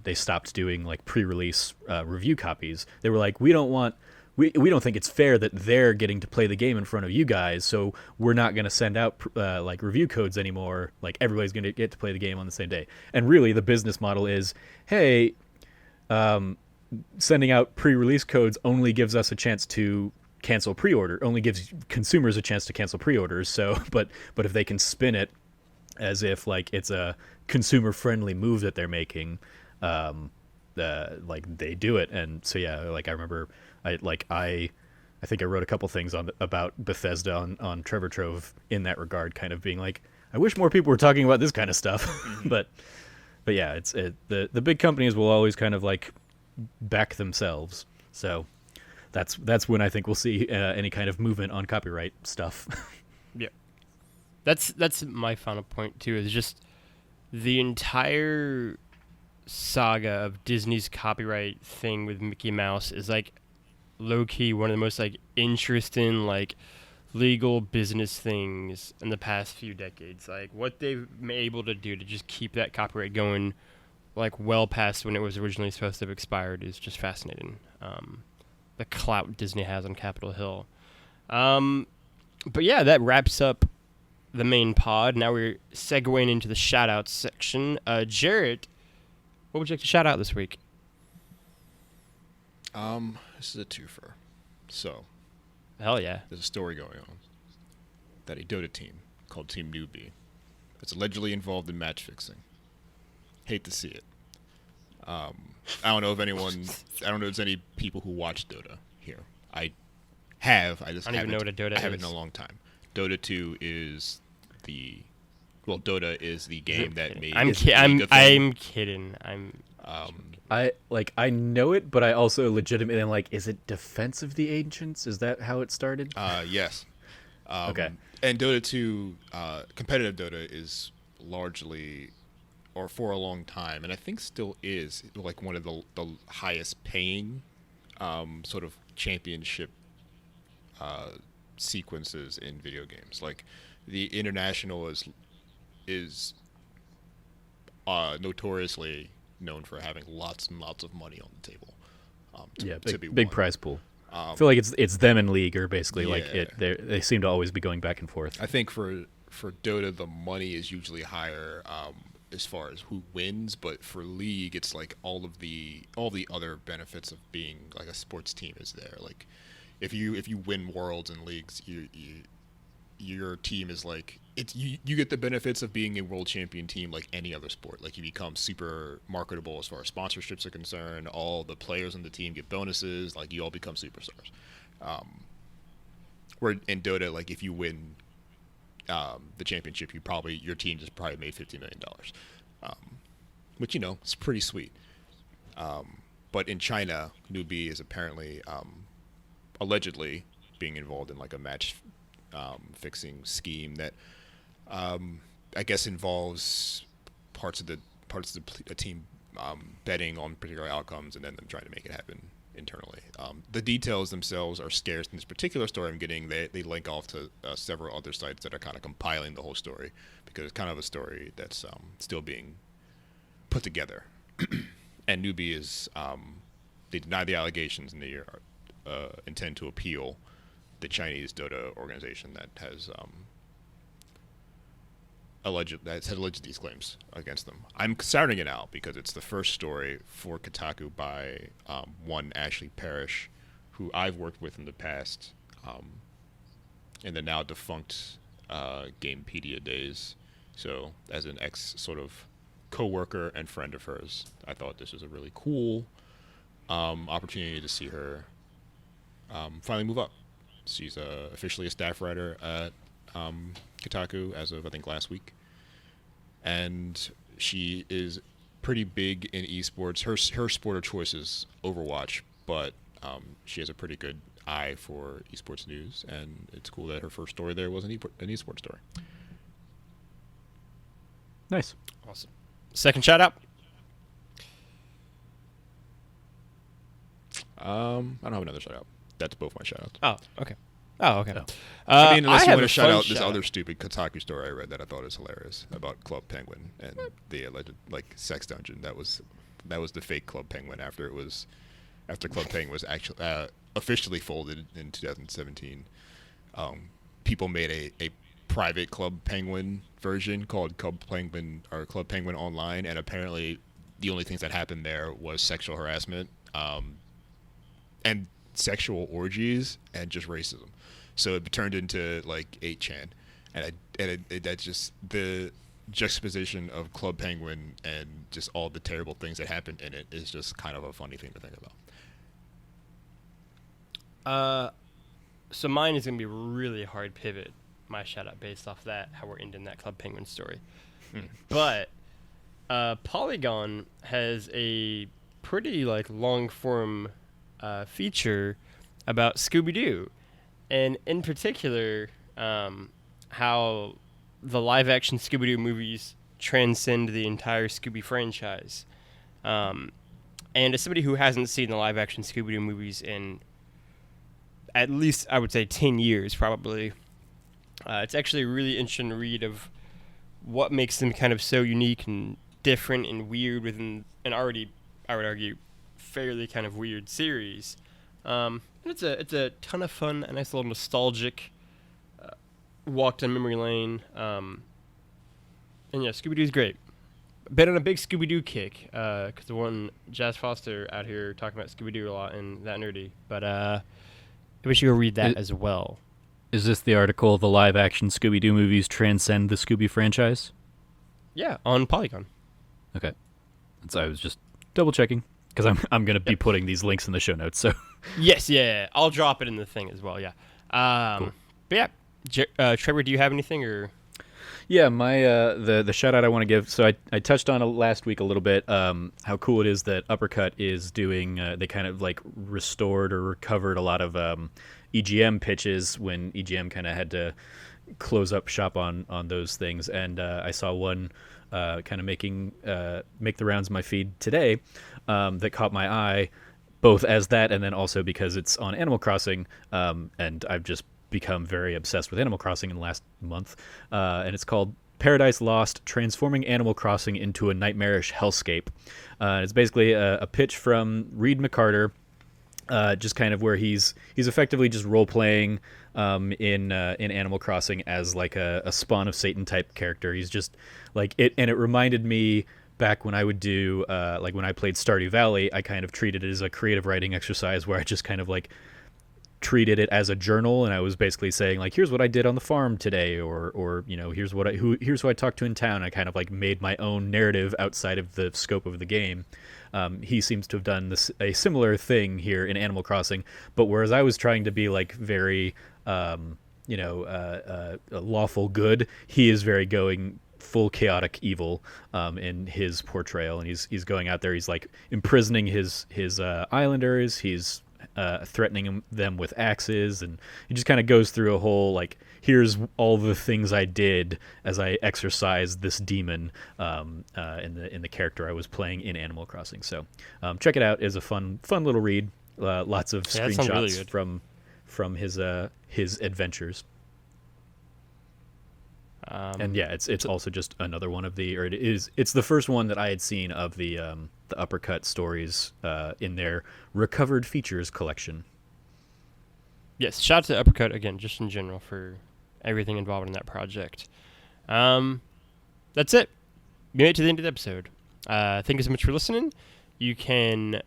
B: they stopped doing like pre-release review copies. They were like, we don't think it's fair that they're getting to play the game in front of you guys, so we're not going to send out like review codes anymore. Like everybody's going to get to play the game on the same day. And really the business model is, hey, sending out pre-release codes only gives us a chance to cancel pre-order, only gives consumers a chance to cancel pre-orders. So but if they can spin it as if like it's a consumer friendly move that they're making, like they do it. And so yeah, like I remember I think I wrote a couple things about Bethesda on Trevor Trove in that regard, kind of being like, I wish more people were talking about this kind of stuff. but yeah, the big companies will always kind of like back themselves. So that's when I think we'll see any kind of movement on copyright stuff.
A: Yeah, that's my final point too. Is just the entire saga of Disney's copyright thing with Mickey Mouse is like low key one of the most like interesting like legal business things in the past few decades. Like what they've been able to do to just keep that copyright going like well past when it was originally supposed to have expired is just fascinating. The clout Disney has on Capitol Hill. But yeah, that wraps up the main pod. Now we're segueing into the shoutouts section. Jarrett, what would you like to shout out this week?
C: This is a twofer. So,
A: hell yeah,
C: there's a story going on that a Dota team called Team Newbie that's allegedly involved in match fixing. Hate to see it. I don't know if there's any people who watch Dota here. I don't even know what a Dota is. I haven't in a long time. Dota 2 is Dota is the game that made.
A: I'm kidding.
B: I know it, but I also legitimately am like, is it Defense of the Ancients? Is that how it started?
C: Yes.
B: Okay.
C: And Dota 2, competitive Dota is largely, or for a long time, and I think still is, like one of the highest paying sort of championship sequences in video games. Like the International is notoriously known for having lots and lots of money on the table.
B: Big prize pool. I feel like it's them and League are basically they seem to always be going back and forth.
C: I think for Dota the money is usually higher as far as who wins, but for League it's like all the other benefits of being like a sports team is there. Like if you win worlds and leagues, your team is like you get the benefits of being a world champion team like any other sport. Like you become super marketable as far as sponsorships are concerned. All the players on the team get bonuses. Like you all become superstars. Where in Dota, like if you win the championship, your team just probably made $50 million. which is pretty sweet. But in China, Newbie is apparently allegedly being involved in like a match fixing scheme that I guess involves parts of the team betting on particular outcomes and then them trying to make it happen internally. The details themselves are scarce in this particular story I'm getting. They link off to several other sites that are kind of compiling the whole story because it's kind of a story that's still being put together. And Newbie is they deny the allegations and they intend to appeal the Chinese Dota organization that has alleged these claims against them. I'm sounding it out because it's the first story for Kotaku by one Ashley Parrish, who I've worked with in the past in the now defunct Gamepedia days. So as an ex sort of co-worker and friend of hers, I thought this was a really cool opportunity to see her finally move up. She's officially a staff writer at Kotaku as of I think last week, and she is pretty big in esports. Her sport of choice is Overwatch, but she has a pretty good eye for esports news, and it's cool that her first story there was an esports story.
B: Nice,
A: awesome. Second shout out.
C: I don't have another shout out. That's both my shout outs.
A: Oh, okay. Oh, okay.
C: No. I mean, unless you want to shout out this
A: shout-out.
C: other stupid Kotaku story I read that I thought was hilarious about Club Penguin and the alleged sex dungeon. That was the fake Club Penguin after Club Penguin was actually officially folded in 2017. People made a private Club Penguin version called Club Penguin Online, and apparently the only things that happened there was sexual harassment and sexual orgies and just racism. So it turned into like 8chan, and that's just the juxtaposition of Club Penguin and just all the terrible things that happened in it is just kind of a funny thing to think about.
A: So mine is gonna be a really hard pivot. My shout out based off that, how we're ending that Club Penguin story. But Polygon has a pretty long form feature about Scooby-Doo, and in particular how the live action Scooby-Doo movies transcend the entire Scooby franchise. And as somebody who hasn't seen the live action Scooby-Doo movies in at least I would say 10 years probably, it's actually a really interesting read of what makes them kind of so unique and different and weird within an already, I would argue, fairly kind of weird series. And it's a ton of fun, a nice little nostalgic walk down memory lane. And yeah, Scooby-Doo's great. Been on a big Scooby-Doo kick, because the one Jazz Foster out here talking about Scooby-Doo a lot and that nerdy. But I wish you go read that as well.
B: Is this the article, The Live Action Scooby-Doo Movies Transcend the Scooby Franchise?
A: Yeah, on Polygon.
B: Okay. So I was just double checking, because I'm going to be putting these links in the show notes. So
A: Yes, yeah. I'll drop it in the thing as well, yeah.
B: Cool.
A: But yeah, Trevor, do you have anything? Or
B: yeah, my the shout out I want to give. So I touched on it last week a little bit. How cool it is that Uppercut is doing. They kind of restored or recovered a lot of EGM pitches when EGM kind of had to close up shop on those things. And I saw one kind of make the rounds of my feed today that caught my eye, both as that and then also because it's on Animal Crossing, and I've just become very obsessed with Animal Crossing in the last month, and it's called Paradise Lost: Transforming Animal Crossing into a Nightmarish Hellscape. It's basically a pitch from Reed McCarter, just kind of where he's effectively just role playing in Animal Crossing as a Spawn of Satan type character. He's just it, and it reminded me back when I would do when I played Stardew Valley. I kind of treated it as a creative writing exercise where I just kind of treated it as a journal, and I was basically saying here's what I did on the farm today, or here's who I talked to in town. I kind of made my own narrative outside of the scope of the game. He seems to have done a similar thing here in Animal Crossing, but whereas I was trying to be very lawful good, he is very going full chaotic evil in his portrayal, and he's going out there. He's like imprisoning his islanders. He's threatening them with axes, and he just kind of goes through a whole like, here's all the things I did as I exorcised this demon in the character I was playing in Animal Crossing. So check it out. It's a fun little read. Lots of screenshots really from his adventures. And yeah, it's also just another one of it's the first one that I had seen of the Uppercut stories in their recovered features collection.
A: Yes, shout out to Uppercut again, just in general for everything involved in that project. That's it. We made it to the end of the episode. Thank you so much for listening. You can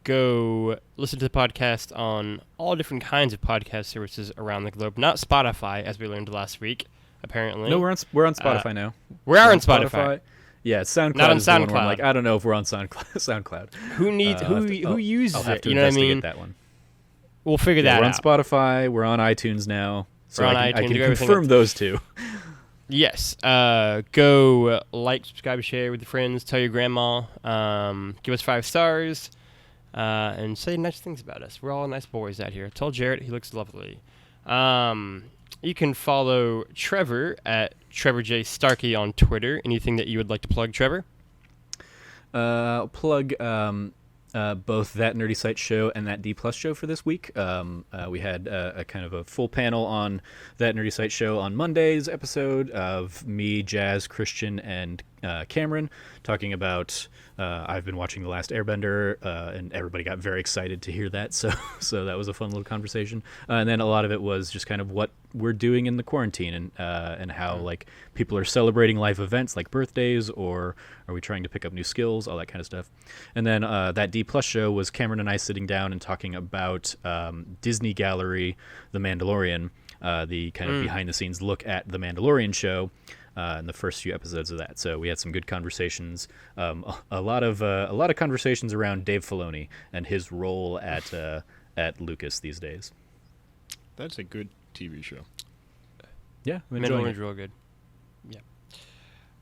A: go listen to the podcast on all different kinds of podcast services around the globe. Not Spotify, as we learned last week. Apparently,
B: no, we're on Spotify now.
A: We are on Spotify.
B: Yeah, SoundCloud.
A: Not on
B: is the one
A: SoundCloud.
B: where I'm like, I don't know if we're on SoundCloud.
A: Who uses
B: I'll have
A: it?
B: to
A: You know what I
B: investigate
A: mean?
B: that one.
A: We'll figure that out.
B: We're on Spotify. We're on iTunes now. So
A: We're on
B: I
A: iTunes,
B: can
A: do everything
B: confirm those two.
A: Yes. Go like, subscribe, share with your friends. Tell your grandma. Give us 5 stars. And say nice things about us. We're all nice boys out here. Tell Jarrett he looks lovely. You can follow Trevor at Trevor J. Starkey on Twitter. Anything that you would like to plug, Trevor?
B: I'll plug both That Nerdy Site show and That D Plus show for this week. We had a kind of a full panel on That Nerdy Site show on Monday's episode of me, Jazz, Christian, and Cameron talking about I've been watching The Last Airbender, and everybody got very excited to hear that. So that was a fun little conversation. And then a lot of it was just kind of what we're doing in the quarantine and how like people are celebrating life events like birthdays, or are we trying to pick up new skills, all that kind of stuff. And then That D Plus show was Cameron and I sitting down and talking about Disney Gallery, The Mandalorian, the kind of behind the scenes look at The Mandalorian show. In the first few episodes of that, so we had some good conversations. A lot of conversations around Dave Filoni and his role at Lucas these days.
C: That's a good TV show.
B: Yeah, I'm enjoying it.
A: Mandalorian's real good.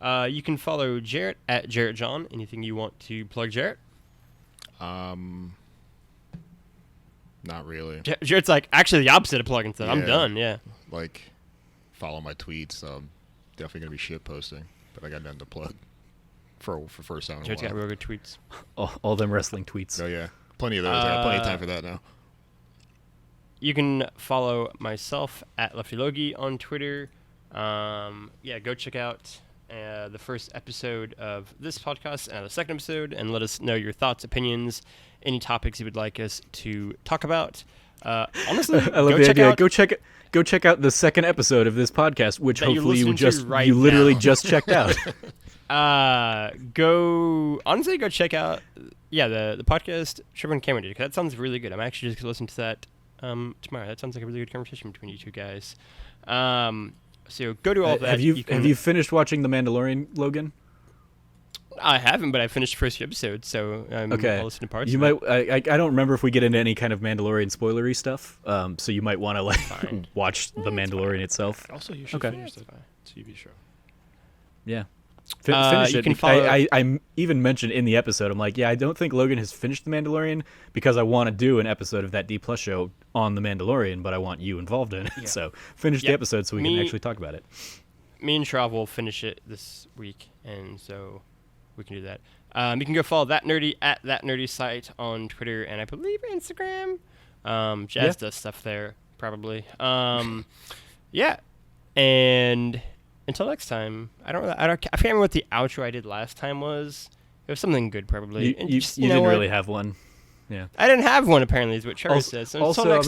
A: Yeah. You can follow Jarrett at Jarrett John. Anything you want to plug, Jarrett?
C: Not really.
A: Jarrett's like actually the opposite of plugging stuff.
C: Yeah.
A: I'm done. Yeah.
C: Like, follow my tweets. Definitely gonna be shit posting, but I got nothing to plug for first time.
A: Jarrett's got real good tweets.
B: All them wrestling tweets.
C: Oh yeah, plenty of those. I got plenty of time for that now.
A: You can follow myself at Lefty Logie on Twitter. Go check out the first episode of this podcast and the second episode, and let us know your thoughts, opinions, any topics you would like us to talk about. Honestly,
B: I love the idea. Go check out the second episode of this podcast, which hopefully you literally just checked out.
A: Go check out the podcast Trevor and Cameron did, because that sounds really good. I'm actually just gonna listen to that tomorrow. That sounds like a really good conversation between you two guys. So go do all that.
B: Have you finished watching The Mandalorian, Logan?
A: I haven't, but I finished the first few episodes, so
B: okay.
A: I'll listen to parts.
B: You might. I don't remember if we get into any kind of Mandalorian spoilery stuff. So you might want to watch The Mandalorian itself.
C: Also, you should finish the TV show.
B: Yeah. Finish it.
A: You can follow.
B: I even mentioned in the episode, I'm like, I don't think Logan has finished The Mandalorian because I want to do an episode of That D Plus show on The Mandalorian, but I want you involved in it. Yeah. So finish the episode so we can actually talk about it.
A: Me and Trav will finish it this week, and so we can do that. You can go follow That Nerdy at That Nerdy Site on Twitter, and I believe Instagram. Jazz does stuff there, probably. And until next time, I can't remember what the outro I did last time was. It was something good, probably.
B: You didn't really have one. Yeah.
A: I didn't have one, apparently, is what Trevor says. So
B: also,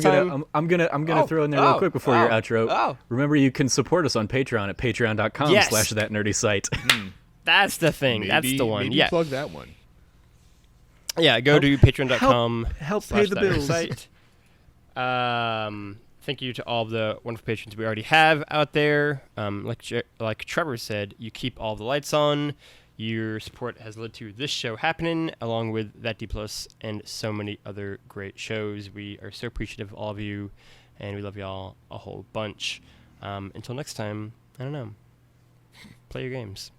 B: I'm gonna throw in there real quick before your outro.
A: Oh.
B: Remember, you can support us on Patreon at patreon.com/thatnerdysite.
A: That's the thing. That's the one.
C: Maybe
A: Yeah.
C: plug that one.
A: Yeah, go to patreon.com.
B: Help pay the bills.
A: Site. Thank you to all of the wonderful patrons we already have out there. Like Trevor said, you keep all the lights on. Your support has led to this show happening, along with That D Plus and so many other great shows. We are so appreciative of all of you, and we love y'all a whole bunch. Until next time, I don't know. Play your games.